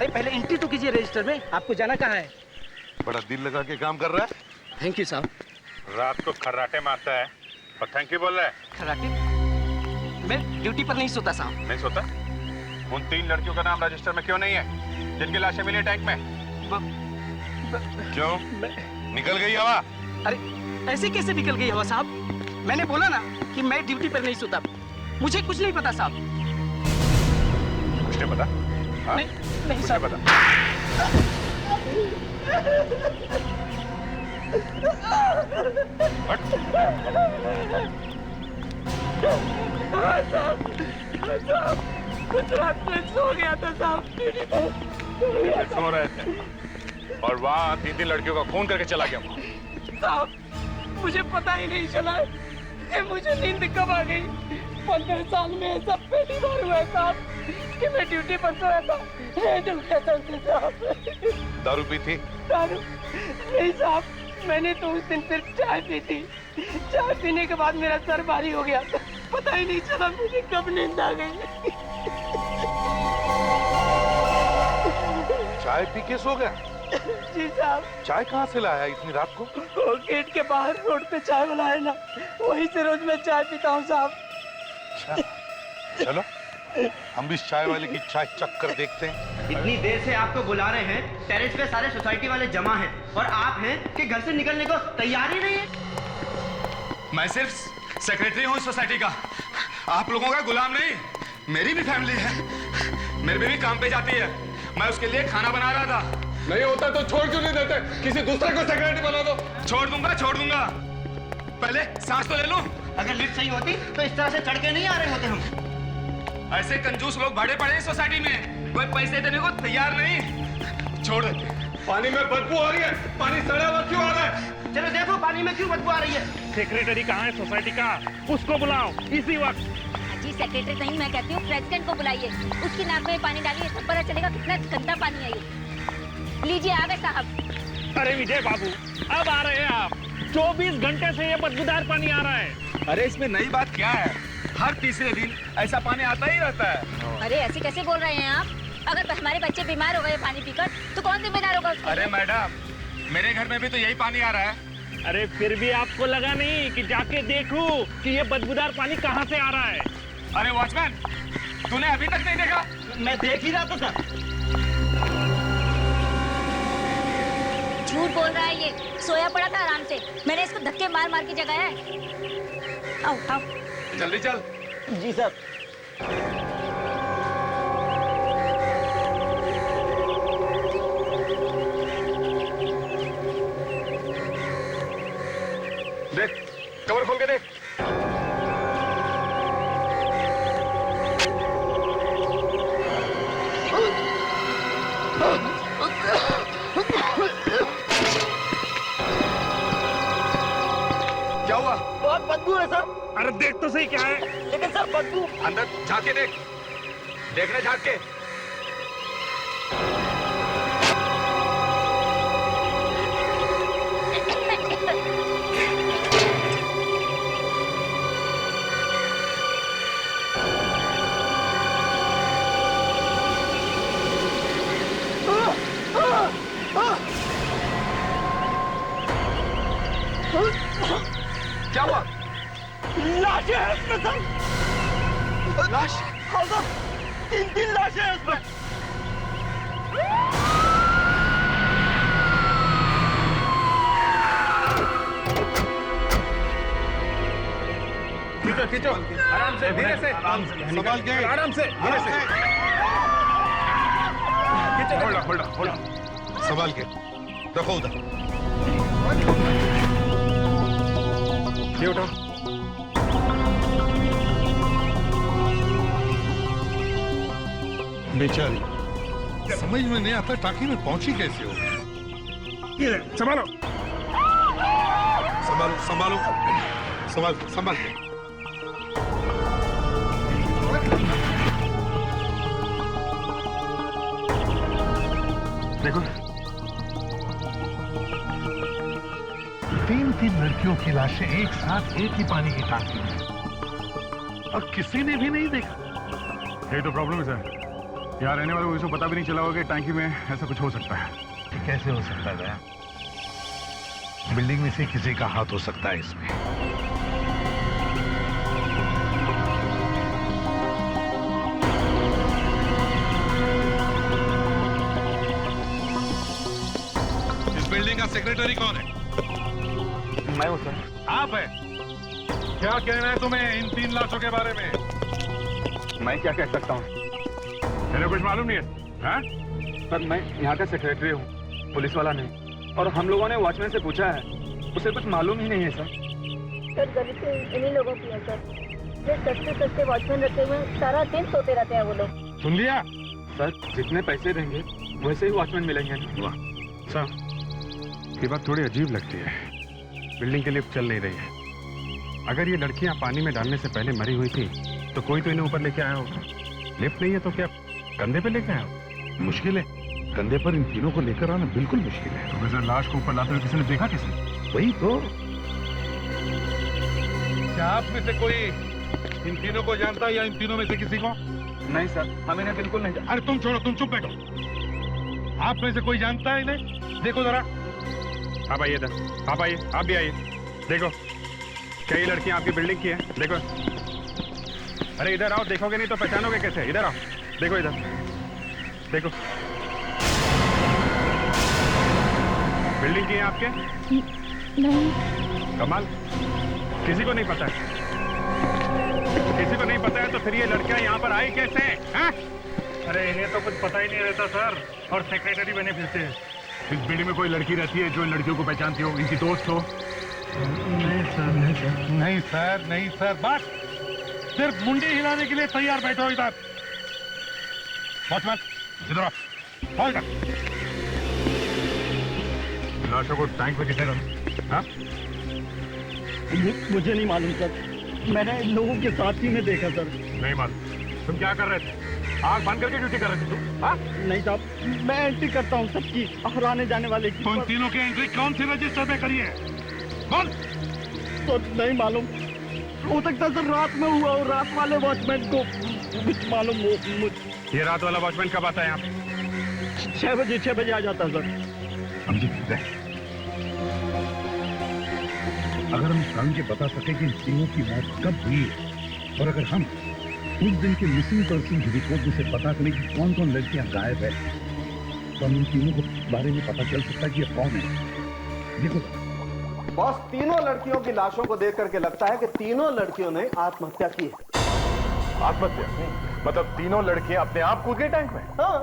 भाई पहले एंट्री तो कीजिए रजिस्टर में। आपको जाना कहाँ है? बड़ा दिल लगा के काम कर रहा है। थैंक यू साहब। रात को खर्राटे मारता है और थैंक यू बोल रहा है। खर्राटे? मैं ड्यूटी पर नहीं सोता साहब। नहीं सोता? उन 3 लड़कियों का नाम रजिस्टर में क्यों नहीं है जिनकी लाशें मिली टैंक में? क्यों? निकल गई हवा? अरे ऐसे कैसे निकल गई हवा साहब? मैंने बोला ना कि मैं ड्यूटी पर नहीं सोता। मुझे कुछ नहीं पता साहब। कुछ नहीं पता? हाँ? नहीं साहब पता। कुछ रात में सो गया था साहब। सो रहे थे और वहाँ 3 लड़कियों का खून करके चला गया। साहब मुझे पता ही नहीं चला कि मुझे नींद कब आ गई। 15 साल में ऐसा पहली बार हुआ है साहब कि मैं ड्यूटी पर सोया था। साहब दारू पी थी? दारू नहीं साहब, मैंने तो उस दिन सिर्फ चाय पी थी। चाय पीने के बाद मेरा सर भारी हो गया। पता ही नहीं चला मुझे कब नींद आ गई। चाय पी के सो गया? जी साहब। चाय कहाँ से लाया इतनी रात को? वो गेट के बाहर रोड पे चाय वाला है ना, वहीं से रोज मैं चाय पीता हूँ साहब। अच्छा चलो हम भी इस चाय वाले की चाय चख कर देखते हैं। इतनी देर से आपको बुला रहे हैं, टेरेस पे सारे सोसाइटी वाले जमा हैं और आप हैं कि घर से निकलने को तैयार ही नहीं है। मैं सिर्फ सेक्रेटरी हूँ सोसाइटी का, आप लोगों का गुलाम नहीं। मेरी भी फैमिली है, मेरी बीवी काम पे जाती है, मैं उसके लिए खाना बना रहा था। नहीं होता तो छोड़ क्यों नहीं देते? किसी दूसरे को सेक्रेटरी बना दो। छोड़ दूंगा। पहले सांस तो ले लूं। अगर लिफ्ट सही होती तो इस तरह से चढ़ के नहीं आ रहे होते हम। ऐसे कंजूस लोग भाड़े पड़े हैं सोसाइटी में, कोई पैसे देने को तैयार नहीं। छोड़ देते। पानी में बदबू आ रही है, पानी सड़ा हुआ क्यों आ रहा है? चलो देखो पानी में क्यों बदबू आ रही है। सेक्रेटरी कहाँ है सोसाइटी का? उसको बुलाओ इसी वक्त। जी सेक्रेटरी नहीं, मैं कहती हूँ प्रेसिडेंट को बुलाइए, उसकी नाक में पानी डालिए, तब पता चलेगा कितना गंदा पानी है ये। लीजिए आ गए साहब। अरे विजय बाबू अब आ रहे हैं आप। 24 घंटे से ये बदबूदार पानी आ रहा है। अरे इसमें नई बात क्या है? हर तीसरे दिन ऐसा पानी आता ही रहता है। अरे ऐसे कैसे बोल रहे हैं आप? अगर हमारे बच्चे बीमार हो गए पानी पीकर तो कौन जिम्मेदार होगा उसके? अरे मैडम, मेरे घर में भी तो यही पानी आ रहा है। अरे फिर भी आपको लगा नहीं कि जाके देखूं कि ये बदबूदार पानी कहाँ से आ रहा है? अरे वॉचमैन, तूने अभी तक नहीं देखा? मैं देख ही रहा था सर। झूठ बोल रहा है ये, सोया पड़ा था आराम से, मैंने इसको धक्के मार मार के जगाया है। आओ आओ जल्दी चल। जी सर। देख, कवर खोल के देख। क्या हुआ? बहुत बदबू है सर। अरे देख तो सही क्या है। लेकिन सर बदबू। अंदर झांक के देख, देखना झांक के। क्या हुआ? लाशें हैं उसमें सर। लाश? हाँ सर, 3 लाशें हैं उसमें। खींचो खींचो, आराम से, धीरे से, संभाल के, आराम से, धीरे से। खींचो, होल्ड ऑन। संभाल के रखो उधर। ये उठाओ। बेचारी, समझ में नहीं आता टाकी में पहुंची कैसे हो। ये संभालो। संभालो संभाल के। देखो, 3 लड़कियों की लाशें एक साथ एक ही पानी की टांकी में और किसी ने भी नहीं देखा। यही तो प्रॉब्लम है सर। यहाँ रहने वालों को इसको पता भी नहीं चला होगा कि टैंकी में ऐसा कुछ हो सकता है। कैसे हो सकता है भैया? बिल्डिंग में से किसी का हाथ हो सकता है इसमें। इस बिल्डिंग का सेक्रेटरी कौन है? मैं हूँ सर। आप है? क्या कहना है तुम्हें इन 3 लाशों के बारे में? मैं क्या कह सकता हूँ? तेरे कुछ मालूम नहीं है? हाँ? सर मैं यहाँ का सेक्रेटरी हूँ, पुलिस वाला नहीं। और हम लोगों ने वॉचमैन से पूछा है, उसे कुछ मालूम ही नहीं है सर। सर गलती इन्हीं लोगों की है सर। जो सस्ते सस्ते वॉचमैन रखे हुए हैं, सारा दिन सोते रहते हैं वो लोग। सुन लिया? सर जितने पैसे देंगे वैसे ही वॉचमैन मिलेंगे। वाह सर, ये बात थोड़ी अजीब लगती है। बिल्डिंग की लिफ्ट चल नहीं रही है। अगर ये लड़कियां पानी में डालने से पहले मरी हुई थी तो कोई तो इन्हें ऊपर लेके आया होगा। लिफ्ट नहीं है तो क्या कंधे पे लेके आया होगा? मुश्किल है, कंधे पर इन तीनों को लेकर आना बिल्कुल मुश्किल है। तो वैसे लाश को ऊपर लाते हुए किसी ने देखा? किसने? वही तो। क्या आप में से कोई इन तीनों को जानता है या इन तीनों में से किसी को? नहीं सर, हम इन्हें बिल्कुल नहीं जानते। अरे तुम छोड़ो, तुम चुप बैठो। आप में से कोई जानता है इन्हें? देखो जरा। आप आइए इधर, आप आइए, आप भी आइए। देखो कई लड़कियां आपकी बिल्डिंग की हैं, देखो। अरे इधर आओ, देखोगे नहीं तो पहचानोगे कैसे? इधर आओ, देखो इधर, देखो। बिल्डिंग की है आपके? नहीं। कमाल, किसी को नहीं पता है? किसी को नहीं पता है तो फिर ये लड़कियां यहाँ पर आई कैसे हैं? अरे इन्हें तो कुछ पता ही नहीं रहता सर, और सेक्रेटरी बने फिरते हैं। इस बिल्डिंग में कोई लड़की रहती है जो इन लड़कियों को पहचानती हो, इनकी दोस्त हो? नहीं सर, बस सिर्फ मुंडी हिलाने के लिए तैयार बैठो इधर। वॉचमैन इधर आओ, आओ इधर। लाशों को टैंक में किसने डाला? हाँ? मुझे नहीं मालूम सर, मैंने इन लोगों के साथ ही में देखा सर। नहीं मालूम। तुम क्या कर रहे थे? आग बंद करके ड्यूटी कर रहे थे तुम? हाँ? नहीं साहब, मैं एंट्री करता हूँ सबकी और आने जाने वाले की। तो इन तीनों की एंट्री कौन सी रजिस्टर में करी है? बोल। तो नहीं मालूम, हो सकता सर रात में हुआ और रात वाले वॉचमैन को कुछ मालूम हो। ये रात वाला वॉचमैन कब आता है यहाँ? 6 बजे आ जाता सर। समझे? अगर हम साल के बता सके कि इन तीनों की मौत कब हुई है, और अगर हम उस दिन के मिसिंग पर्सन की रिपोर्ट में से पता करें कि कौन कौन लड़कियां गायब है, तो हम इन तीनों के बारे में पता चल सकता है कि ये कौन है। देखो बॉस, तीनों लड़कियों की लाशों को देख करके लगता है कि तीनों लड़कियों ने आत्महत्या की है। आत्महत्या? मतलब तीनों लड़कियां अपने आप कूद गई टैंक में? हाँ,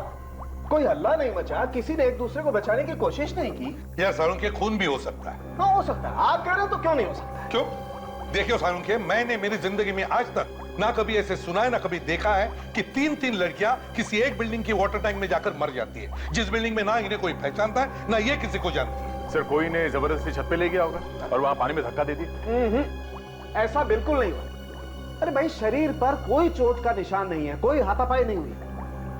कोई हल्ला नहीं मचा, किसी ने एक दूसरे को बचाने की कोशिश नहीं की। यार सारुण के खून भी हो सकता है। हाँ हो सकता है, आप कह रहे हो तो क्यों नहीं हो सकता? क्यों? देखियो सारुण के, मैंने मेरी जिंदगी में आज तक ना कभी ऐसे सुना है ना कभी देखा है कि 3 लड़कियां किसी एक बिल्डिंग की वाटर टैंक में जाकर मर जाती है, जिस बिल्डिंग में ना इन्हें कोई पहचानता है ना ये किसी को जानती है। सर कोई ने जबरदस्ती छत पे ले गया होगा और वहां पानी में धक्का दे दिया। ऐसा बिल्कुल नहीं हुआ। अरे भाई, शरीर पर कोई चोट का निशान नहीं है, कोई हाथापाई नहीं हुई।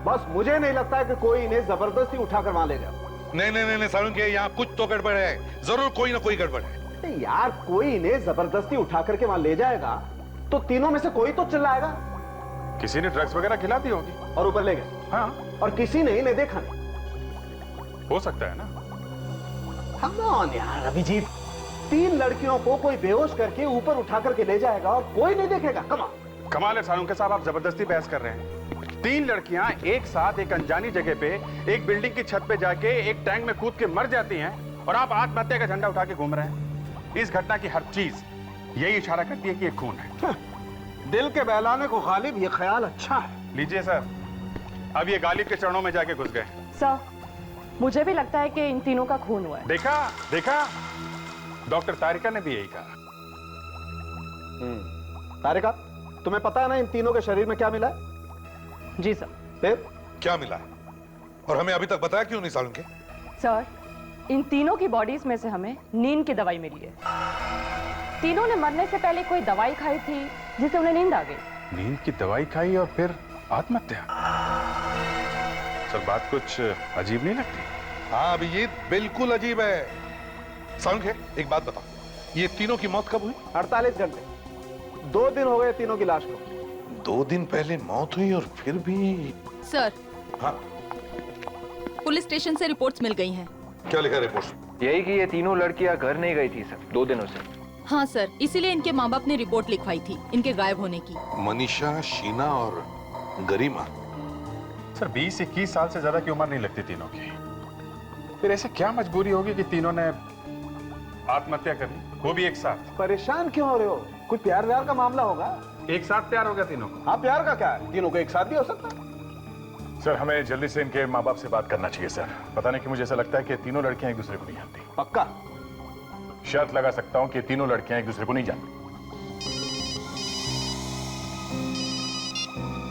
बस मुझे नहीं लगता है कि कोई इन्हें जबरदस्ती उठाकर वहां ले गया। नहीं सारुण के, यहाँ कुछ तो गड़बड़ है, जरूर कोई ना कोई गड़बड़ है। यार कोई इन्हें जबरदस्ती उठा करके वहां ले जाएगा तो तीनों में से कोई तो चिल्लाएगा। किसी ने ड्रग्स वगैरह खिला दी होगी और ऊपर ले गए। हाँ, और किसी ने इन्हें देखा नहीं। हो सकता है ना। Come on यार अभिजीत, 3 लड़कियों को कोई बेहोश करके ऊपर उठा करके ले जाएगा और कोई नहीं देखेगा। कमाल है सारुण के साहब, आप जबरदस्ती बहस कर रहे हैं। 3 लड़कियां एक साथ एक अनजानी जगह पे एक बिल्डिंग की छत पे जाके एक टैंक में कूद के मर जाती हैं और आप आत्महत्या का झंडा उठा के घूम रहे हैं। इस घटना की हर चीज यही इशारा करती है कि ये खून है। दिल के बहलाने को गालिब ये ख्याल अच्छा है। लीजिए सर, अब ये गालिब के चरणों में जाके घुस गए। सर, मुझे भी लगता है कि इन तीनों का खून हुआ है। देखा डॉक्टर तारिका ने भी यही कहा। तारिका, तुम्हें पता है ना इन तीनों के शरीर में क्या मिला है? जी सर। फिर क्या मिला है और हमें अभी तक बताया क्यों नहीं सारुण के? सर, इन तीनों की बॉडीज में से हमें नींद की दवाई मिली है। तीनों ने मरने से पहले कोई दवाई खाई थी जिससे उन्हें नींद आ गई। नींद की दवाई खाई और फिर आत्महत्या? सर बात कुछ अजीब नहीं लगती? हाँ अभिजीत, बिल्कुल अजीब है। सारुण के, एक बात बताओ, ये तीनों की मौत कब हुई? 48 घंटे, 2 दिन हो गए तीनों की लाश को। 2 दिन पहले मौत हुई और फिर भी। सर, हाँ। पुलिस स्टेशन से रिपोर्ट्स मिल गई हैं। क्या लिखा रिपोर्ट? यही कि ये तीनों लड़कियां घर नहीं गई थी सर 2 दिनों से। हाँ सर, इसीलिए इनके माँ बाप ने रिपोर्ट लिखवाई थी इनके गायब होने की। मनीषा, शीना और गरिमा। सर 20-21 साल से ज्यादा की उम्र नहीं लगती तीनों की। फिर ऐसे क्या मजबूरी होगी कि तीनों ने आत्महत्या कर ली, वो भी एक साथ? परेशान क्यों हो रहे हो? कोई प्यार व्यार का मामला होगा? एक साथ प्यार हो गया तीनों को? हाँ, प्यार का क्या है, तीनों को एक साथ भी हो सकता है। सर हमें जल्दी से इनके माँ बाप से बात करना चाहिए सर। पता नहीं कि मुझे ऐसा लगता है कि तीनों लड़कियां एक दूसरे को नहीं जानती। पक्का? शर्त लगा सकता हूं कि तीनों लड़कियां एक दूसरे को नहीं जानती।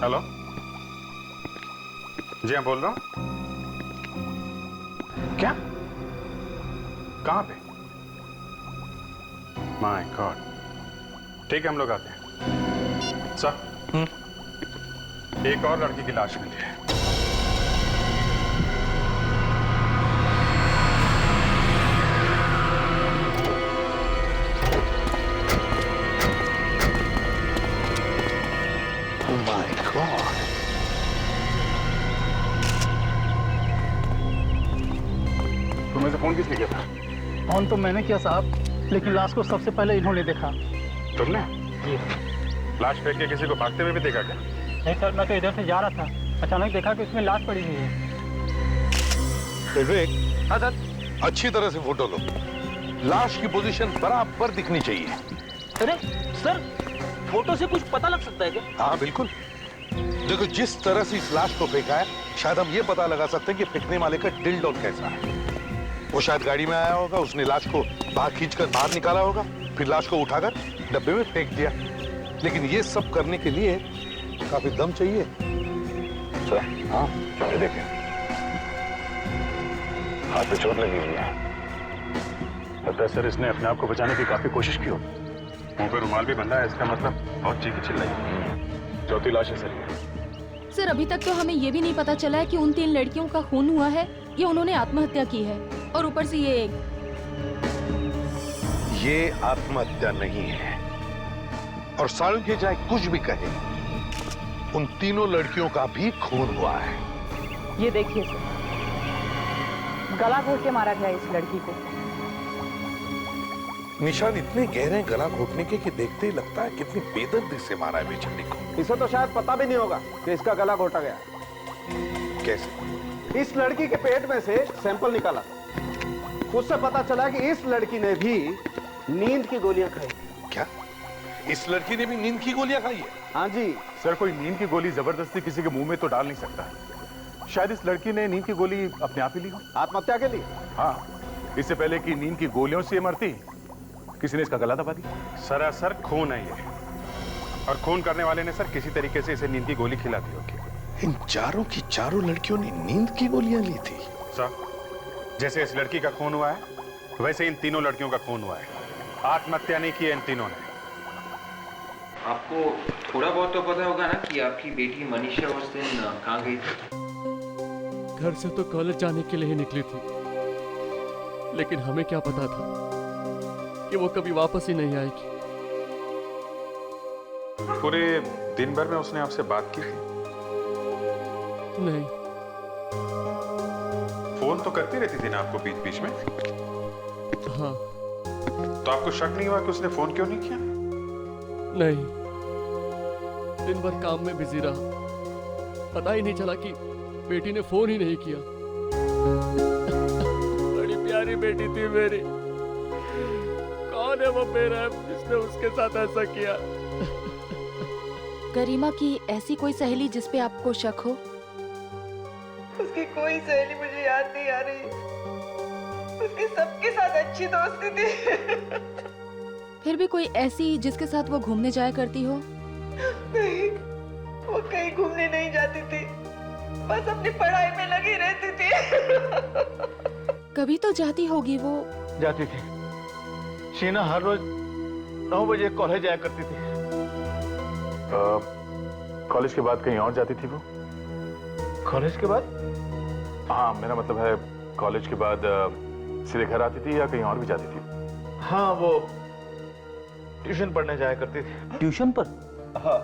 हेलो जी, हाँ बोल रहा हूँ। क्या? कहां पे? My God. ठीक है, हम लोग आते हैं। सर, एक और लड़की की लाश मिली है। My God. तुम्हें से फोन किसने किया था? फोन तो मैंने किया साहब, लेकिन लाश को सबसे पहले इन्होंने देखा। तुमने? जी। लाश फेंक के किसी को भागते हुए भी देखा क्या? नहीं सर, मैं तो इधर से जा रहा था, अचानक देखा कि उसमें लाश पड़ी हुई है। विवेक, हाँ सर। अच्छी तरह से फोटो लो। लाश की पोजीशन बराबर दिखनी चाहिए। अरे सर, फोटो से कुछ पता लग सकता है क्या? हाँ बिल्कुल। देखो, जिस तरह से इस लाश को फेंका है, शायद हम ये पता लगा सकते हैं कि फेंकने वाले का दिल डॉल कैसा है। वो शायद गाड़ी में आया होगा, उसने लाश को बाहर खींचकर बाहर निकाला होगा, फिर लाश को उठाकर डब्बे में फेंक दिया। लेकिन ये सब करने के लिए काफी दम चाहिए। सर, हाँ ये देखें, हाथ पे चोट लगी हुई है। लगता है सर इसने अपने आप को बचाने की काफी कोशिश की हो। मुंह पे रुमाल भी बंधा है, इसका मतलब बहुत चीखी चिल्लाई। चौथी लाश है सर। सर अभी तक तो हमें ये भी नहीं पता चला है कि उन 3 लड़कियों का खून हुआ है या उन्होंने आत्महत्या की है। और ऊपर से ये आत्महत्या नहीं है। और साळुंखे चाहे कुछ भी कहे, उन तीनों लड़कियों का भी खून हुआ है। ये देखिए सर, गला घोट के मारा गया इस लड़की को। निशान इतने गहरे गला घोटने के कि देखते ही लगता है कितनी बेदर्दी से मारा है बेचारी को। इसे तो शायद पता भी नहीं होगा कि इसका गला घोटा गया। कैसे? इस लड़की के पेट में से सैंपल निकाला, उससे पता चला कि इस लड़की ने भी नींद की गोलियां खाई। क्या? इस लड़की ने भी नींद की गोलियां खाई है? हाँ जी। सर कोई नींद की गोली जबरदस्ती किसी के मुंह में तो डाल नहीं सकता। शायद इस लड़की ने नींद की गोली अपने आप ही ली हो, आत्महत्या के लिए। हाँ, इससे पहले कि नींद की गोलियों से मरती, किसी ने इसका गला दबा दिया। सरासर खून है ये, और खून करने वाले ने सर किसी तरीके से इसे नींद की गोली खिला दी होगी। इन चारों की चारों लड़कियों ने नींद की गोलियां ली थी। सर, जैसे इस लड़की का खून हुआ है, वैसे इन तीनों लड़कियों का खून हुआ है। आत्महत्या नहीं की है इन तीनों ने। आपको थोड़ा बहुत तो पता होगा ना कि आपकी बेटी मनीषा उस दिन कहाँ गई थी? घर से तो कॉलेज जाने के लिए ही निकली थी, लेकिन हमें क्या पता था कि वो कभी वापस ही नहीं आएगी। पूरे दिन भर में उसने आपसे बात की थी? नहीं। फोन तो करती रहती थी ना आपको बीच बीच में? हाँ। तो आपको शक नहीं हुआ कि उसने फोन क्यों नहीं किया? नहीं, दिन भर काम में बिजी रहा, पता ही नहीं चला कि बेटी ने फोन ही नहीं किया। बड़ी प्यारी बेटी थी मेरी। कौन है वो मेरा जिसने उसके साथ ऐसा किया? गरिमा की ऐसी कोई सहेली जिस पे आपको शक हो? उसकी कोई सहेली मुझे याद नहीं आ रही। उसकी सबके साथ अच्छी दोस्ती थी। फिर भी कोई ऐसी जिसके साथ वो घूमने जाया करती हो? नहीं, वो कहीं घूमने नहीं जाती थी, बस अपनी पढ़ाई में लगी रहती थी। कभी तो जाती होगी वो। जाती थी। शीना हर रोज 9 बजे कॉलेज जाया करती थी। कॉलेज के बाद कहीं और जाती थी वो? कॉलेज के बाद? हाँ, मेरा मतलब है कॉलेज के बाद सीधे घर आती थी या कहीं और भी जाती थी? हाँ, वो ट्यूशन पढ़ने जाया करती थी। ट्यूशन पर? हाँ,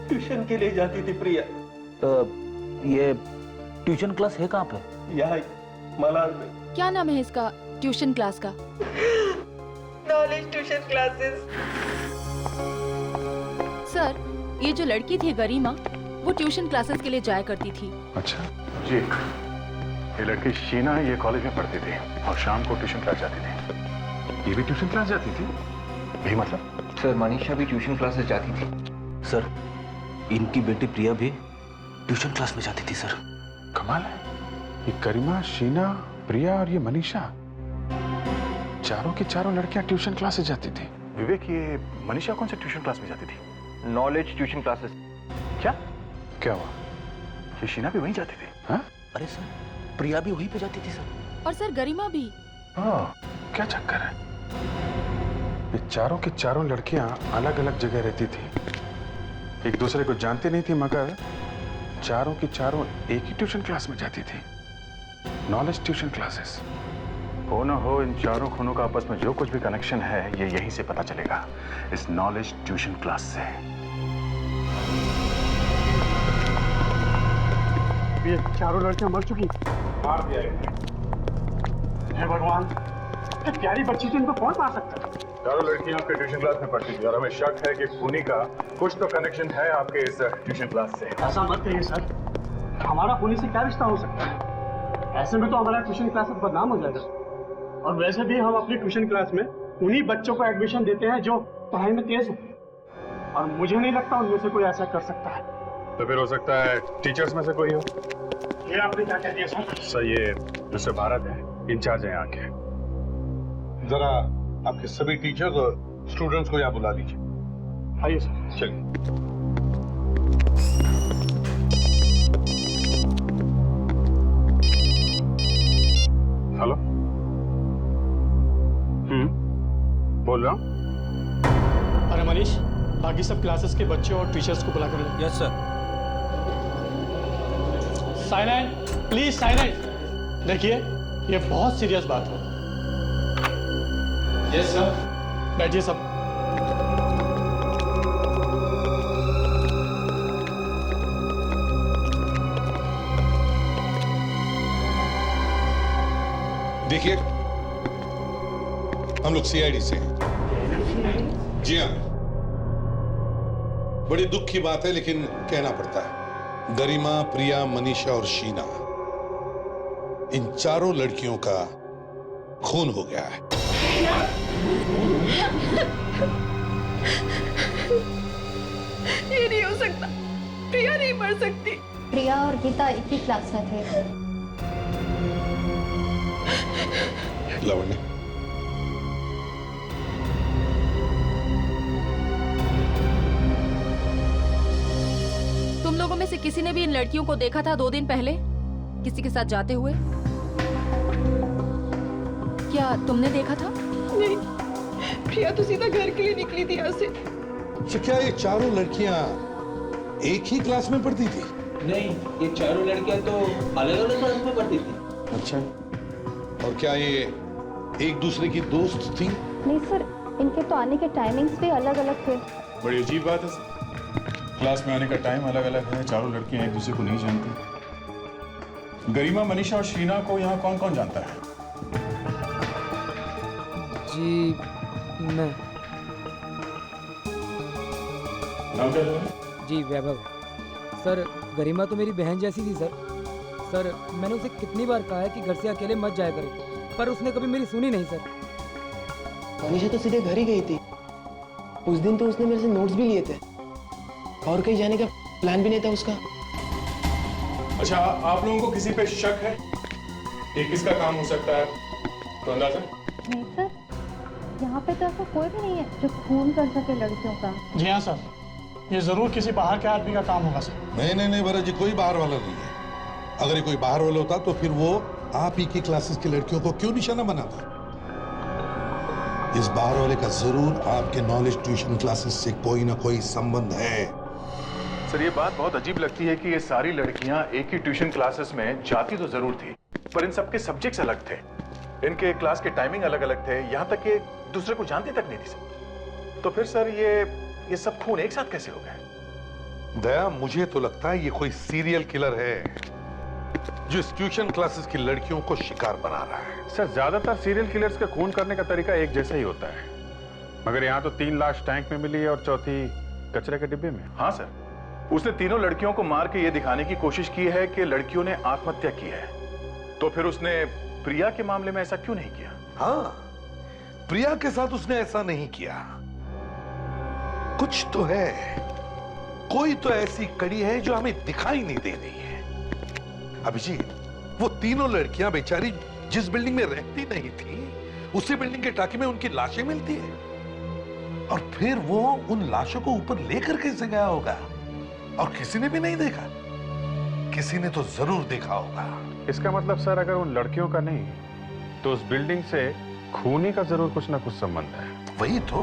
ट्यूशन के लिए जाती थी प्रिया। ये ट्यूशन क्लास है कहाँ पे? यहाँ मलाड में। क्या नाम है इसका ट्यूशन क्लास का? Knowledge tuition classes. सर, ये जो लड़की थी गरिमा, वो ट्यूशन क्लासेस के लिए जाया करती थी। अच्छा जी। ये लड़की शीना ये कॉलेज में पढ़ती थी और शाम को ट्यूशन क्लास जाती थी। ये भी ट्यूशन क्लास जाती थी? यही मतलब? सर, मनीषा भी ट्यूशन क्लासेस जाती थी। सर, इनकी बेटी प्रिया भी ट्यूशन क्लास में जाती थी सर। कमाल है, ये गरिमा, शीना, प्रिया और ये मनीषा, चारों की चारों लड़कियां ट्यूशन क्लासेस जाती थी। विवेक, ये मनीषा कौन से ट्यूशन क्लास में जाती थी? Knowledge tuition classes. क्या क्या हुआ? ये शीना भी वहीं जाती थी? हाँ? अरे सर, प्रिया भी वहीं पे जाती थी सर। और सर गरिमा भी। क्या चक्कर है? ये चारों की चारों लड़कियां अलग अलग जगह रहती थी, एक दूसरे को जानती नहीं थी, मगर चारों की चारों एक ही ट्यूशन क्लास में जाती थी, नॉलेज ट्यूशन क्लासेस। हो ना हो, इन चारों खूनों का आपस में जो कुछ भी कनेक्शन है ये यहीं से पता चलेगा, इस नॉलेज ट्यूशन क्लास से। ये चारों लड़कियां मर चुकी, मार दिया हे भगवान, इतनी प्यारी बच्ची थी, इनको कौन मार सकता है? चारों लड़कियां आपके ट्यूशन क्लास में पढ़ती थी और हमें शक है कि खूनी का कुछ तो कनेक्शन है आपके इस ट्यूशन क्लास से। ऐसा मत कहिए सर, हमारा खूनी से क्या रिश्ता हो सकता है? ऐसे में तो हमारा ट्यूशन क्लास बदनाम हो जाएगा। और वैसे भी हम अपनी ट्यूशन क्लास में उन्हीं बच्चों को एडमिशन देते हैं जो पढ़ाई में तेज होते हैं, और मुझे नहीं लगता उनमें से कोई ऐसा कर सकता है। तो फिर हो सकता है टीचर्स में से कोई हो। ये आपने क्या कह दिया सर? सर, ये मिस्टर भारत है, इंचार्ज है यहाँ के। जरा आपके सभी टीचर्स और स्टूडेंट्स को यहाँ बुला लीजिए। आइए सर। चलिए। हेलो। बोल रहा हूँ। अरे मनीष, बाकी सब क्लासेस के बच्चे और टीचर्स को बुला कर लो। Yes sir. Cyanide, please cyanide. देखिए, ये बहुत सीरियस बात है। Yes sir. बैठिए सब। देखिए, हम लोग सीआईडी से हैं। जी हाँ, बड़ी दुख की बात है लेकिन कहना पड़ता है। गरिमा, प्रिया, मनीषा और शीना, इन चारों लड़कियों का खून हो गया है। ये नहीं हो सकता, प्रिया नहीं मर सकती। प्रिया और गीता एक ही क्लास में थे। लावण्य, तुम लोगों में से किसी ने भी इन लड़कियों को देखा था 2 दिन पहले किसी के साथ जाते हुए? क्या तुमने देखा था? नहीं, प्रिया तो सीधा घर के लिए निकली थी यहाँ से। तो क्या ये चारों लड़कियां एक ही क्लास में पढ़ती थी? नहीं, ये चारों लड़कियां तो अलग अलग क्लास में पढ़ती थी। अच्छा, और क्या ये एक दूसरे की दोस्त थी? नहीं सर, इनके तो आने के टाइमिंग्स भी अलग अलग थे। बड़ी अजीब बात है, क्लास में आने का टाइम अलग अलग है, चारों लड़कियां एक दूसरे को नहीं जानती। गरिमा, मनीषा और शीना को यहाँ कौन कौन जानता है? जी मैं। नाम क्या है? जी वैभव। सर, गरिमा तो मेरी बहन जैसी थी सर। सर, मैंने उसे कितनी बार कहा है कि घर से अकेले मत जाया करे, पर उसने कभी मेरी सुनी नहीं सर। मनीषा तो सीधे घर ही गई थी। उस दिन तो उसने मेरे से नोट्स भी लिए थे और कहीं जाने का प्लान भी नहीं था उसका। अच्छा, आप लोगों को किसी पे शक है? ये किसका काम हो सकता है? तो अंदाजा? नहीं सर, यहाँ पे तो ऐसा कोई भी नहीं है जो खून कर सके लड़कियों का। जी हाँ सर, ये जरूर किसी बाहर के आदमी का काम होगा सर। नहीं भरत जी, कोई बाहर वाला नहीं है। अगर ये कोई बाहर वाला होता तो फिर वो आप ही की क्लासेस की लड़कियों को क्यों निशाना बनाता? इस बाहर वाले का जरूर आपके नॉलेज ट्यूशन क्लासेस से कोई ना कोई संबंध है। सर, ये बात बहुत अजीब लगती है कि ये सारी लड़कियां एक ही ट्यूशन क्लासेस में जाती तो जरूर थी, पर इन सबके सब्जेक्ट्स अलग थे, इनके क्लास के टाइमिंग अलग अलग थे, यहाँ तक कि दूसरे को जानती तक नहीं थी। तो फिर सर, ये सब खून एक साथ कैसे हो गए? दया, मुझे तो लगता है ये कोई सीरियल किलर है जो इस ट्यूशन क्लासेस की लड़कियों को शिकार बना रहा है। सर, ज्यादातर सीरियल किलर्स का खून करने का तरीका एक जैसा ही होता है, मगर यहाँ तो 3 लाश टैंक में मिली है और चौथी कचरे के डिब्बे में। हाँ सर, उसने तीनों लड़कियों को मार के ये दिखाने की कोशिश की है कि लड़कियों ने आत्महत्या की है। तो फिर उसने प्रिया के मामले में ऐसा क्यों नहीं किया? हाँ, प्रिया के साथ उसने ऐसा नहीं किया। कुछ तो है, कोई तो ऐसी कड़ी है जो हमें दिखाई नहीं दे रही है। अभिजीत, वो तीनों लड़कियां बेचारी जिस बिल्डिंग में रहती नहीं थी, उसी बिल्डिंग के टाकी में उनकी लाशें मिलती है, और फिर वो उन लाशों को ऊपर लेकर कैसे गया होगा? और किसी ने भी नहीं देखा? किसी ने तो जरूर देखा होगा। इसका मतलब सर, अगर उन लड़कियों का नहीं तो उस बिल्डिंग से खूनी का जरूर कुछ ना कुछ संबंध है। वही तो,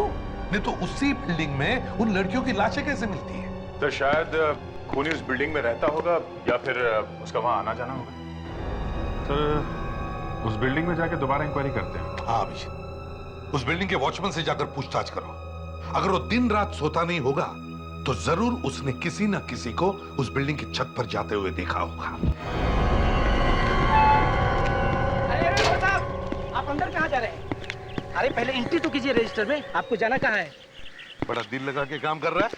नहीं तो उसी बिल्डिंग में उन लड़कियों की लाशें कैसे मिलती है? तो शायद खूनी उस बिल्डिंग में रहता होगा या फिर उसका वहां आना जाना होगा। सर, उस बिल्डिंग में जाके दोबारा इंक्वायरी करते हैं। हाँ अभिजीत, उस बिल्डिंग के वॉचमैन से जाकर पूछताछ करो। अगर वो दिन रात सोता नहीं होगा तो जरूर उसने किसी ना किसी को उस बिल्डिंग की छत पर जाते हुए देखा होगा। अरे साहब, आप अंदर कहाँ जा रहे हैं? अरे पहले एंट्री तो कीजिए रजिस्टर में, आपको जाना कहाँ है? बड़ा दिल लगा के काम कर रहा है।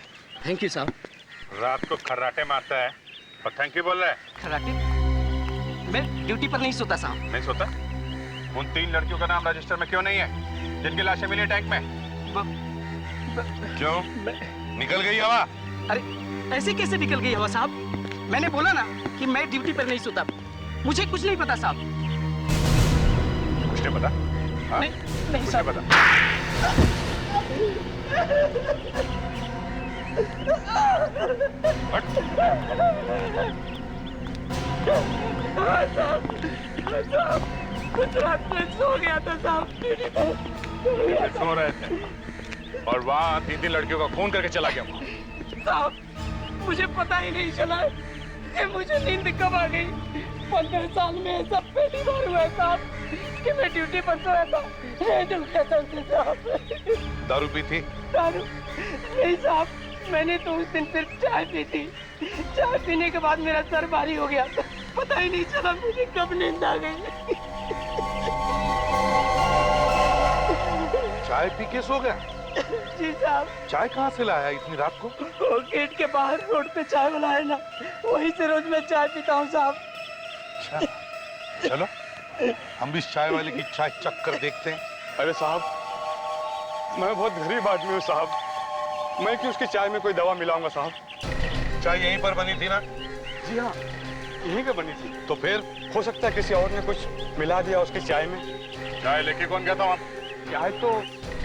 थैंक यू साहब। रात को खर्राटे मारता है और थैंक यू बोल रहा है। खर्राटे? मैं ड्यूटी पर नहीं सोता साहब। नहीं सोता? उन 3 लड़कियों का नाम रजिस्टर में क्यों नहीं है जिनकी लाशें मिली टैंक में? क्यों? निकल गई हवा? अरे ऐसे कैसे निकल गई हवा साहब? मैंने बोला ना कि मैं ड्यूटी पर नहीं सोता। मुझे कुछ नहीं पता साहब। कुछ नहीं पता? हाँ? नहीं कुछ साहब। नहीं पता? साहब, कुछ रात में सो गया था साहब। सो रहे थे और वहाँ 3 लड़कियों का खून करके चला गया। साहब, मुझे पता ही नहीं चला कि मुझे नींद कब आ गई। 15 साल में ऐसा पहली बार हुआ है साहब कि मैं ड्यूटी पर सोया था। साहब, दारू पी थी? दारू नहीं साहब, मैंने तो उस दिन सिर्फ चाय पी थी। चाय पीने के बाद मेरा सर भारी हो गया, पता ही नहीं चला मुझे कब नींद आ गई। चाय पी के सो गया? जी साहब। चाय कहाँ से लाया इतनी रात को? वो गेट के बाहर रोड पे चाय वाला है ना, वहीं से रोज मैं चाय पीता हूँ साहब। अच्छा, चलो हम भी इस चाय वाले की चाय चख कर देखते हैं। अरे साहब, मैं बहुत गरीब आदमी हूँ साहब, मैं क्यों उसकी चाय में कोई दवा मिलाऊंगा साहब? चाय यहीं पर बनी थी ना? जी हाँ, यहीं पे बनी थी। तो फिर हो सकता है किसी और ने कुछ मिला दिया उसकी चाय में। चाय लेके कौन गया था वहाँ? चाय तो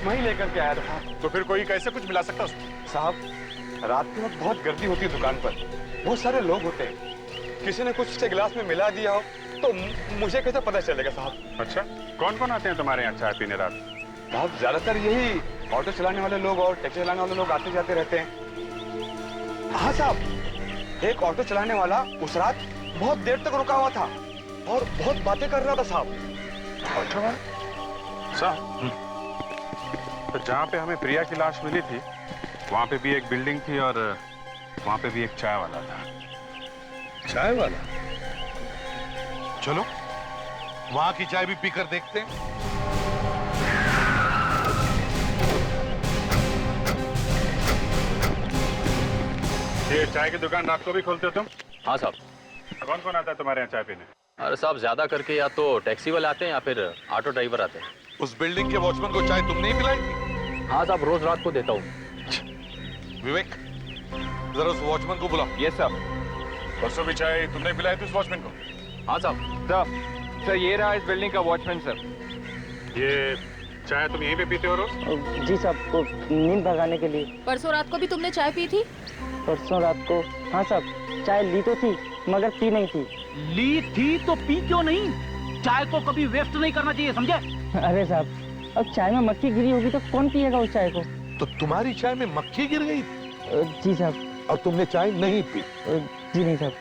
मैं ही लेकर के आया था। तो फिर कोई कैसे कुछ मिला सकता उसको? साहब, रात के वक्त बहुत गर्दी होती है दुकान पर, बहुत सारे लोग होते हैं, किसी ने कुछ से गिलास में मिला दिया हो तो मुझे कैसे पता चलेगा साहब? अच्छा, कौन कौन आते हैं तुम्हारे यहाँ चाय पीने रात? साहब, ज्यादातर यही ऑटो चलाने वाले लोग और टैक्सी चलाने वाले लोग आते जाते रहते हैं। हाँ साहब, एक ऑटो चलाने वाला उस रात बहुत देर तक रुका हुआ था और बहुत बातें कर रहा था साहब। ऑटो वाला? साहब, तो जहाँ पे हमें प्रिया की लाश मिली थी वहाँ पे भी एक बिल्डिंग थी और वहाँ पे भी एक चाय वाला था। चाय वाला? चलो वहां की चाय भी पीकर देखते हैं। ये चाय की दुकान रात को भी खोलते हो तुम? हाँ साहब। कौन कौन आता है तुम्हारे यहाँ चाय पीने? अरे साहब, ज्यादा करके या तो टैक्सी वाले आते हैं या फिर ऑटो ड्राइवर आते हैं। उस बिल्डिंग के वॉचमैन को चाय तुमने ही पिलाई थी? हाँ साहब, रोज रात को देता हूँ। विवेक, जरा उस वॉचमैन को बुलाओ। यस साहब। परसों भी चाय तुमने पिलाई थी उस वॉचमैन को? हाँ साहब। सर ये रहा इस बिल्डिंग का वॉचमैन सर। ये चाय तुम यहीं पे पीते हो रोज? जी साहब, को नींद भगाने के लिए। परसों रात को भी तुमने चाय पी थी? परसों रात को हाँ साहब, चाय ली तो थी मगर पी नहीं थी। ली थी तो पी क्यों नहीं? चाय को कभी वेस्ट नहीं करना चाहिए, समझे? अरे साहब, अब चाय में मक्खी गिरी होगी तो कौन पिएगा उस चाय को? तो तुम्हारी चाय में मक्खी गिर गई? जी साहब। और तुमने चाय नहीं पी? जी नहीं साहब।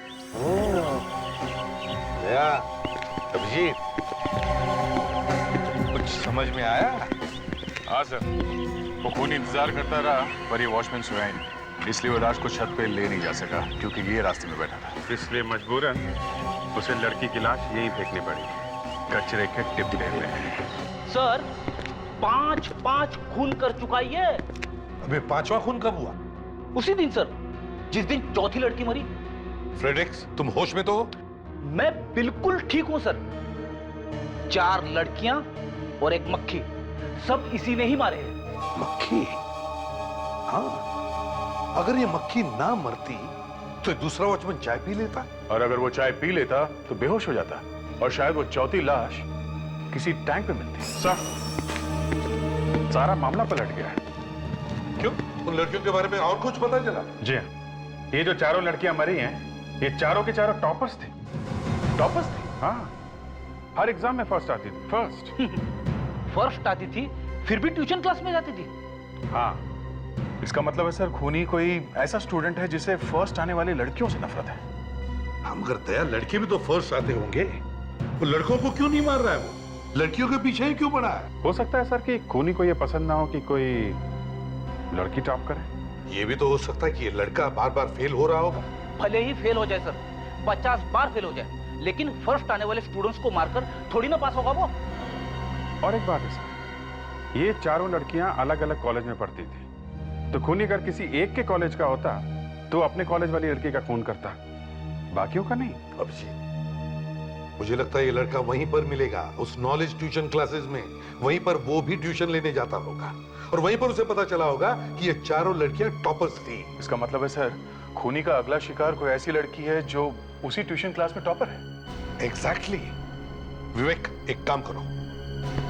अभिजीत, कुछ समझ में आया? हाँ सर, वो खून इंतजार करता रहा पर ये वॉचमैन सोया ही नहीं। इसलिए वो लाश को छत पे ले नहीं जा सका क्योंकि ये रास्ते में बैठा था। इसलिए मजबूरन उसे लड़की की लाश यही फेंकनी पड़ी, कचरे के डिब्बे में। सर 5 खून कर चुका ये। अबे 5वां खून कब हुआ? उसी दिन सर, जिस दिन चौथी लड़की मरी। फ्रेडरिक्स, तुम होश में तो हो? मैं बिल्कुल ठीक हूं सर। 4 लड़कियां और एक मक्खी, सब इसी ने ही मारे हैं। मक्खी? हाँ, अगर ये मक्खी ना मरती तो दूसरा वॉचमैन चाय पी लेता, और अगर वो चाय पी लेता तो बेहोश हो जाता, और शायद वो चौथी लाश किसी टैंक में मिलती। सारा मामला पलट गया है। क्यों? उन लड़कियों के बारे में और कुछ पता चला? जी हाँ, ये जो 4 लड़कियां मरी हैं, ये चारों के चारों टॉपर्स थे। टॉपर्स थे? हाँ, हर एग्जाम में फर्स्ट आती थी। फर्स्ट आती थी, फिर भी ट्यूशन क्लास में जाती थी। हाँ, इसका मतलब है सर, खूनी कोई ऐसा स्टूडेंट है जिसे फर्स्ट आने वाली लड़कियों से नफरत है। हम मगर दया, लड़के भी तो फर्स्ट आते होंगे, वो लड़कों को क्यों नहीं मार रहा है? वो लड़कियों के पीछे ही क्यों पड़ा है? हो सकता है सर कि खूनी को ये पसंद ना हो कि कोई लड़की टॉप करे। ये भी तो हो सकता है कि ये लड़का बार बार फेल हो रहा होगा। भले ही फेल हो जाए सर, 50 बार फेल हो जाए, लेकिन फर्स्ट आने वाले स्टूडेंट्स को मारकर थोड़ी ना पास होगा वो। और एक बात है सर, ये चारों लड़कियां अलग अलग कॉलेज में पढ़ती थी, तो खूनी अगर किसी एक के कॉलेज का होता तो अपने कॉलेज वाली लड़की का खून करता, बाकियों का नहीं। अभिजीत, मुझे लगता है ये लड़का वहीं पर मिलेगा, उस नॉलेज ट्यूशन क्लासेस में। वहीं पर वो भी ट्यूशन लेने जाता होगा, और वहीं पर उसे पता चला होगा कि ये चारों लड़कियां टॉपर्स थी। इसका मतलब है सर, खूनी का अगला शिकार कोई ऐसी लड़की है जो उसी ट्यूशन क्लास में टॉपर है। एग्जैक्टली। विवेक, एक काम करो,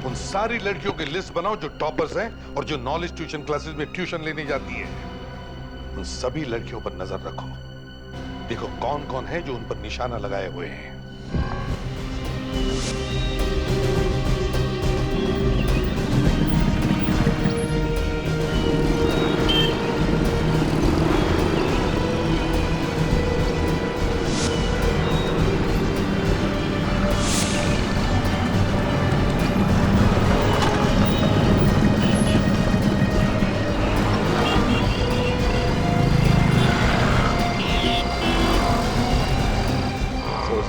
उन सारी लड़कियों की लिस्ट बनाओ जो टॉपर्स हैं और जो नॉलेज ट्यूशन क्लासेस में ट्यूशन लेने जाती है। उन सभी लड़कियों पर नजर रखो, देखो कौन कौन है जो उन पर निशाना लगाए हुए हैं।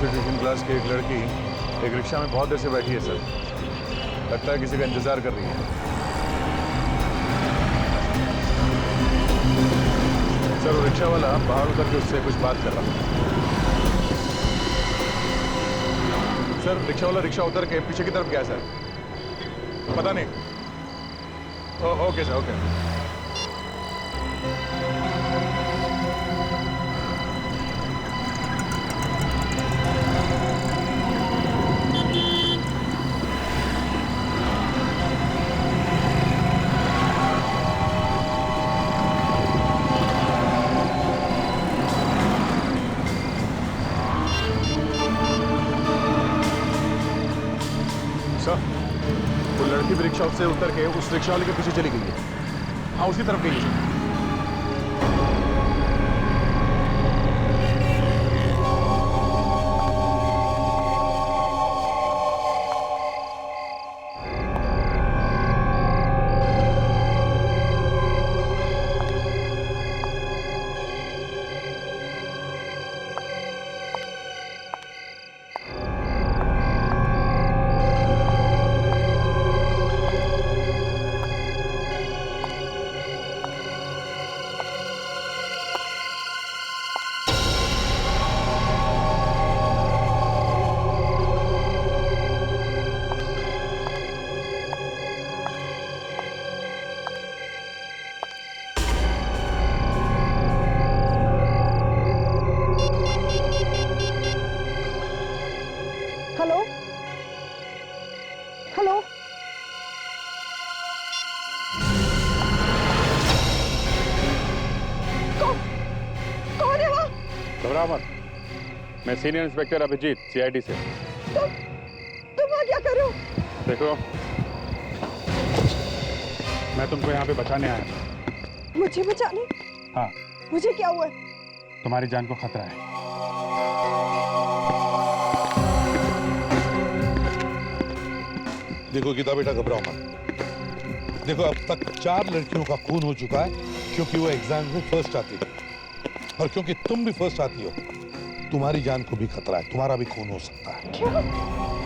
ट्यूशन क्लास की एक लड़की एक रिक्शा में बहुत देर से बैठी है सर, लगता है किसी का इंतजार कर रही है। सर, वो रिक्शा वाला बाहर उतर के उससे कुछ बात कर रहा था। सर, रिक्शा वाला रिक्शा उतर के पीछे की तरफ गया सर, पता नहीं। Okay sir, okay. वो लड़की भी रिक्शा से उतर के उस रिक्शा वाले के पीछे चली गई है। हाँ, उसी तरफ गई है। हेलो हेलो, कौन है वहाँ? घबराओ मत, मैं सीनियर इंस्पेक्टर अभिजीत, सीआईडी से। तुम वहाँ क्या कर रहे हो? देखो, मैं तुमको यहाँ पे बचाने आया था। मुझे बचाने? हाँ। मुझे क्या हुआ? तुम्हारी जान को खतरा है। देखो गीता बेटा, घबराओ मत। देखो, अब तक 4 लड़कियों का खून हो चुका है क्योंकि वो एग्जाम में फर्स्ट आती थी, और क्योंकि तुम भी फर्स्ट आती हो, तुम्हारी जान को भी खतरा है, तुम्हारा भी खून हो सकता है। क्या?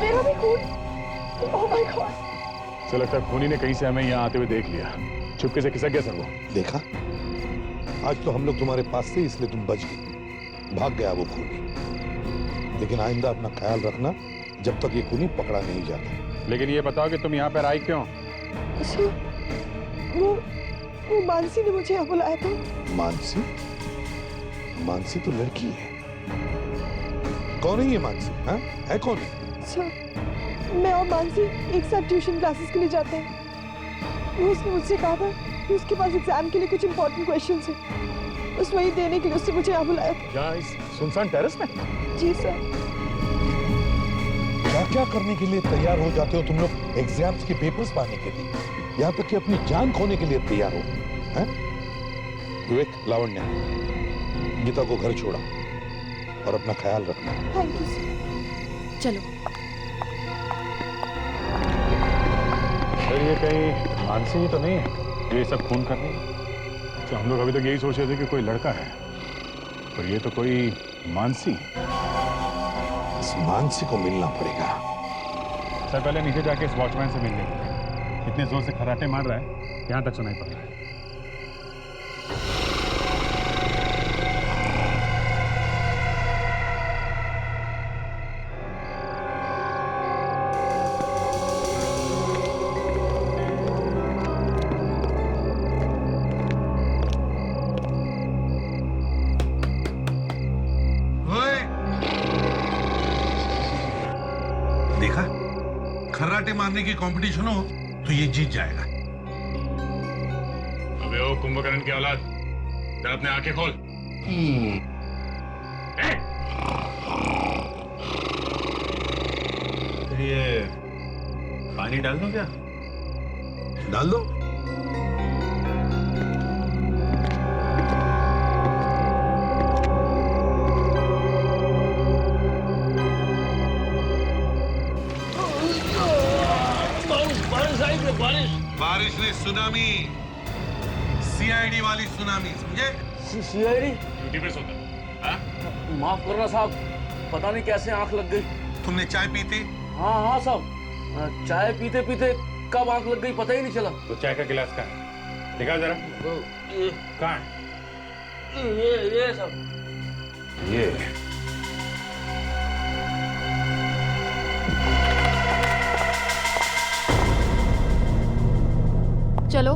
मेरा भी खून? Oh my God! सर लगता है खूनी ने कहीं से हमें यहाँ आते हुए देख लिया, चुपके से खिसक गया सर वो। देखा, आज तो हम लोग तुम्हारे पास थे इसलिए तुम बच गए, भाग गया वो खूनी। लेकिन आइंदा अपना ख्याल रखना जब तक ये खूनी पकड़ा नहीं जाता। लेकिन ये बताओ कि तुम यहाँ पर आई क्यों? वो मानसी ने मुझे यहाँ बुलाया था। मानसी? मानसी तो लड़की है। कौन है ये मानसी? हाँ? है कौन है? सर, मैं और मानसी एक साथ ट्यूशन क्लासेस के लिए जाते हैं। वो उसने मुझसे कहा था कि उसके पास एग्जाम के लिए कुछ इंपॉर्टेंट क्वेश्चंस हैं। बस वही देने के लिए उसने मुझे यहाँ बुलाया था। क्या इस सुनसान टेरेस में? जी सर। क्या क्या करने के लिए तैयार हो जाते हो तुम लोग एग्जाम्स के पेपर्स पाने के लिए, यहाँ तक कि अपनी जान खोने के लिए तैयार हो। हैं? विवेक, लावण्या, गीता को घर छोड़ा और अपना ख्याल रखना। Thank you sir. चलो। सर ये कहीं मानसी ही तो नहीं है जो ये सब खून कर रही है? तो हम लोग अभी तक यही सोच रहे थे कि कोई लड़का है, पर ये तो कोई मानसी। इस मानसी को मिलना पड़ेगा। सर पहले नीचे जाके इस वॉचमैन से मिल लेंगे। इतने जोर से खर्राटे मार रहा है, यहाँ तक सुनाई पड़ रहा है। देखा, खर्राटे मारने की कंपटीशन हो तो ये जीत जाएगा। अबे ओ कुंभकर्ण की औलाद, जरा अपने आंखें खोल। ये पानी डाल दो क्या? डाल दो। बारिश ने सुनामी, सीआईडी वाली सुनामी, समझे? सीआईडी? ड्यूटी पे सोता है। माफ करना साहब, पता नहीं कैसे आंख लग गई। तुमने चाय पी थी? हाँ हाँ साहब, चाय पीते पीते कब आंख लग गई पता ही नहीं चला। तो चाय का गिलास कहाँ है? दिखा जरा। कहाँ है? ये सब। ये चलो।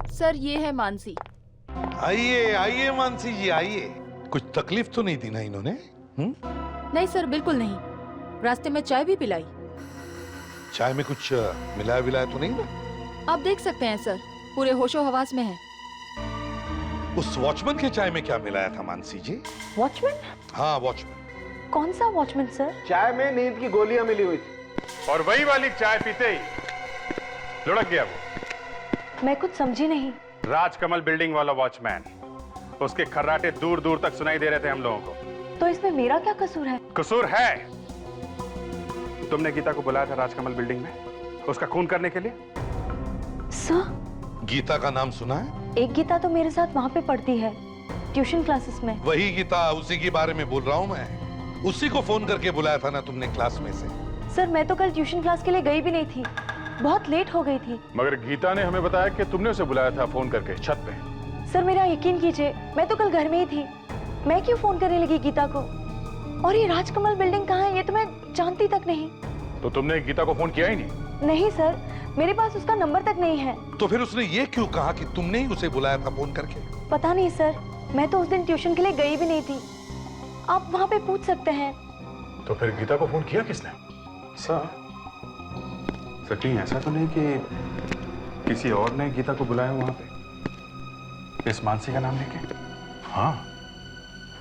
सर ये है मानसी। आइए आइए मानसी जी आइए। कुछ तकलीफ तो नहीं दी ना इन्होंने? नहीं सर, बिल्कुल नहीं। रास्ते में चाय भी पिलाई। चाय में कुछ मिलाया विलाया तो नहीं ना? आप देख सकते हैं सर, पूरे होशो हवास में है। उस वॉचमैन के चाय में क्या मिलाया था मानसी जी? वॉचमैन? हाँ वॉचमैन। कौन सा वॉचमैन सर? चाय में नींद की गोलियां मिली हुई थी और वही वाली चाय पीते ही लुढ़क गया वो। मैं कुछ समझी नहीं। राजकमल बिल्डिंग वाला वॉचमैन, उसके खर्राटे दूर दूर तक सुनाई दे रहे थे हम लोगों को। तो इसमें मेरा क्या कसूर है? कसूर है। तुमने गीता को बुलाया था राजकमल बिल्डिंग में उसका खून करने के लिए। सर, गीता का नाम सुना है? एक गीता तो मेरे साथ वहाँ पे पढ़ती है, ट्यूशन क्लासेस में। वही गीता, उसी के बारे में बोल रहा हूँ मैं। उसी को फोन करके बुलाया था ना तुमने क्लास में से। सर मैं तो कल ट्यूशन क्लास के लिए गई भी नहीं थी, बहुत लेट हो गई थी। मगर गीता ने हमें बताया कि तुमने उसे बुलाया था फोन करके छत पे। सर मेरा यकीन कीजिए, मैं तो कल घर में ही थी। मैं क्यों फोन करने लगी गीता को? और ये राजकमल बिल्डिंग कहाँ है ये तो मैं जानती तक नहीं। तो तुमने गीता को फोन किया ही नहीं? नहीं सर, मेरे पास उसका नंबर तक नहीं है। तो फिर उसने ये क्यों कहा कि तुमने ही उसे बुलाया था फोन करके? पता नहीं सर, मैं तो उस दिन ट्यूशन के लिए गई भी नहीं थी। आप वहाँ पे पूछ सकते हैं। तो फिर गीता को फोन किया किसने? सर कहीं ऐसा तो नहीं कि किसी और ने गीता को बुलाया वहां पे इस मानसी का नाम लेके? हाँ,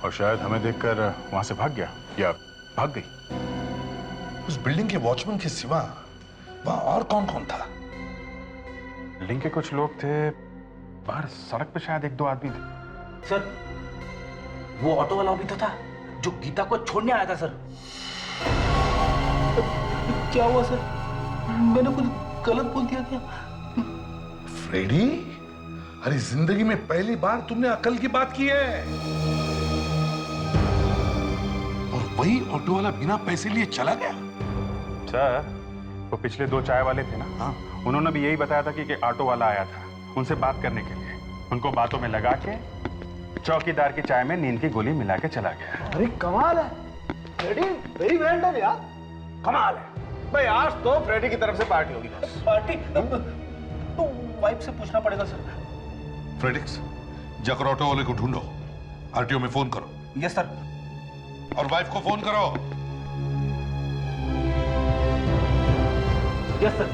और शायद हमें देखकर वहां से भाग गया या भाग गई। उस बिल्डिंग के वॉचमैन के सिवा वहां और कौन कौन था? बिल्डिंग के कुछ लोग थे, बाहर सड़क पे शायद एक दो आदमी थे। सर वो ऑटो वाला भी तो था जो गीता को छोड़ने आया था। सर क्या हुआ सर? मैंने कुछ गलत बोल दिया क्या? फ्रेडी, अरे जिंदगी में पहली बार तुमने अकल की बात की है। और वही ऑटो वाला बिना पैसे लिए चला गया। सर, वो पिछले 2 चाय वाले थे ना, हाँ, उन्होंने भी यही बताया था कि ऑटो वाला आया था उनसे बात करने के लिए। उनको बातों में लगा के चौकीदार की चाय में नींद की गोली मिला के चला गया। अरे कमाल है फ्रेडी, वेरी वेल डन यार, कमाल है भाई। आज तो फ्रेडी की तरफ से पार्टी होगी। पार्टी तो वाइफ से पूछना पड़ेगा सर। फ्रेडिक्स, जाकर ऑटो वाले को ढूंढो, आरटीओ में फोन करो। Yes sir. और वाइफ को फोन करो। Yes sir.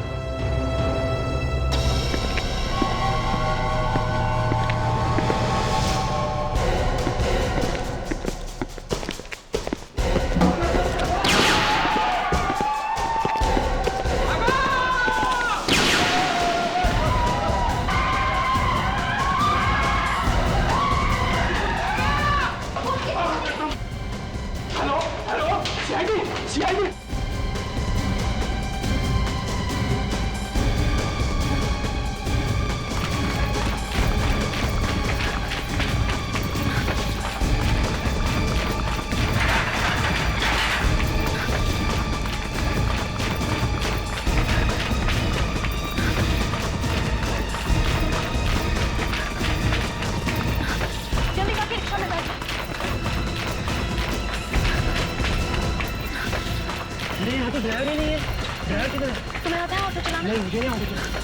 ड्राइवर ही नहीं है। ड्राइवर किधर है? तुम्हें आता है ऑटो चलाना? नहीं, मुझे नहीं ऑटो चलाना।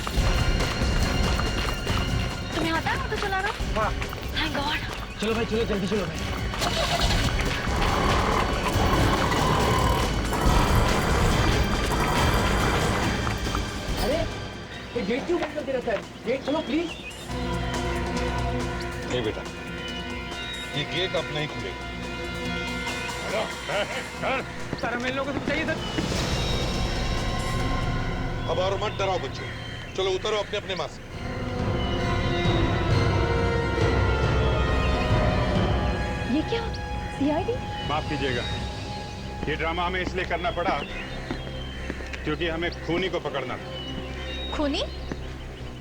तुम्हें आता है ऑटो चलाना? हाँ। Thank God. चलो भाई, चलो जल्दी चलो भाई। अरे ये गेट क्यों बंद करके रखा है? गेट खोलो प्लीज। नहीं बेटा, ये गेट अब नहीं खुलेगा। सर, हमें इन लोगों को समझाइए सर। अब और मत डराओ बच्चों, चलो उतरो अपने अपने माँ से। ये क्या? सीआईडी? माफ कीजिएगा, ये ड्रामा हमें इसलिए करना पड़ा क्योंकि हमें खूनी को पकड़ना था। खूनी?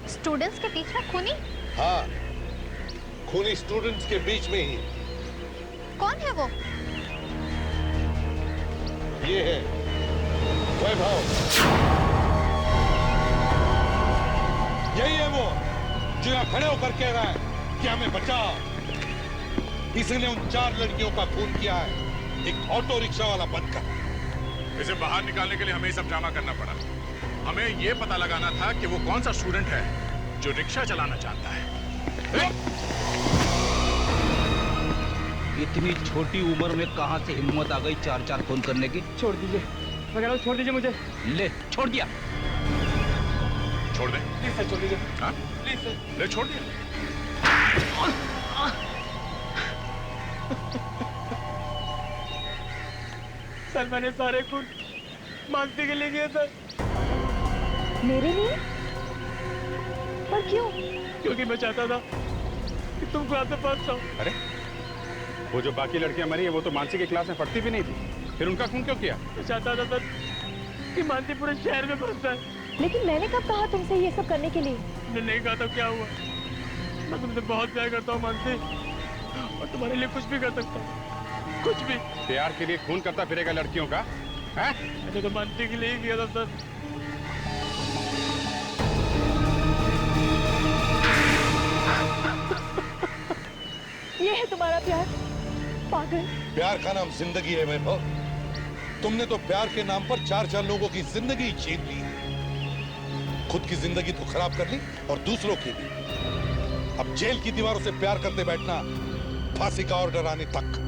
स्टूडेंट्स के बीच में खूनी? हाँ, खूनी स्टूडेंट्स के बीच में ही। कौन है वो? ये है वैभव। यही है वो जो यहाँ खड़े होकर कह रहा है कि हमें बचाओ। इसने उन 4 लड़कियों का खून किया है, एक ऑटो रिक्शा वाला बनकर। इसे बाहर निकालने के लिए हमें सब ड्रामा करना पड़ा। हमें ये पता लगाना था कि वो कौन सा स्टूडेंट है जो रिक्शा चलाना चाहता है। इतनी छोटी उम्र में कहां से हिम्मत आ गई 4 खून करने की? छोड़ दीजिए, मैं कह रहा हूँ छोड़ दीजिए मुझे। ले, छोड़ दिया। छोड़ दे प्लीज सर, छोड़ दीजिए। हाँ? Please sir. ले, छोड़ दिया। सर, मैंने सारे खून मानसी के लिए किए सर। मेरे लिए? पर क्यों? क्योंकि मैं चाहता था कि तुम क्लास में फर्स्ट हो। अरे, वो जो बाकी लड़कियां मरी है वो तो मानसी की क्लास में पढ़ती भी नहीं थी, फिर उनका खून क्यों किया? मैं चाहता था सर कि मानसी पूरे शहर में फर्स्ट है। लेकिन मैंने कब कहा तुमसे ये सब करने के लिए? तुमने नहीं कहा तो क्या हुआ? मैं तुमसे बहुत प्यार करता हूँ मानसी, और तुम्हारे लिए कुछ भी कर सकता हूँ, कुछ भी। प्यार के लिए खून करता फिरेगा लड़कियों का? हैं? मैंने तो मानसी के लिए ही किया था सर। ये है तुम्हारा प्यार? पागल। प्यार का नाम जिंदगी है वैभव। तुमने तो प्यार के नाम पर 4 लोगों की जिंदगी छीन ली। खुद की जिंदगी तो खराब कर ली और दूसरों की भी। अब जेल की दीवारों से प्यार करते बैठना फांसी का ऑर्डर आने तक।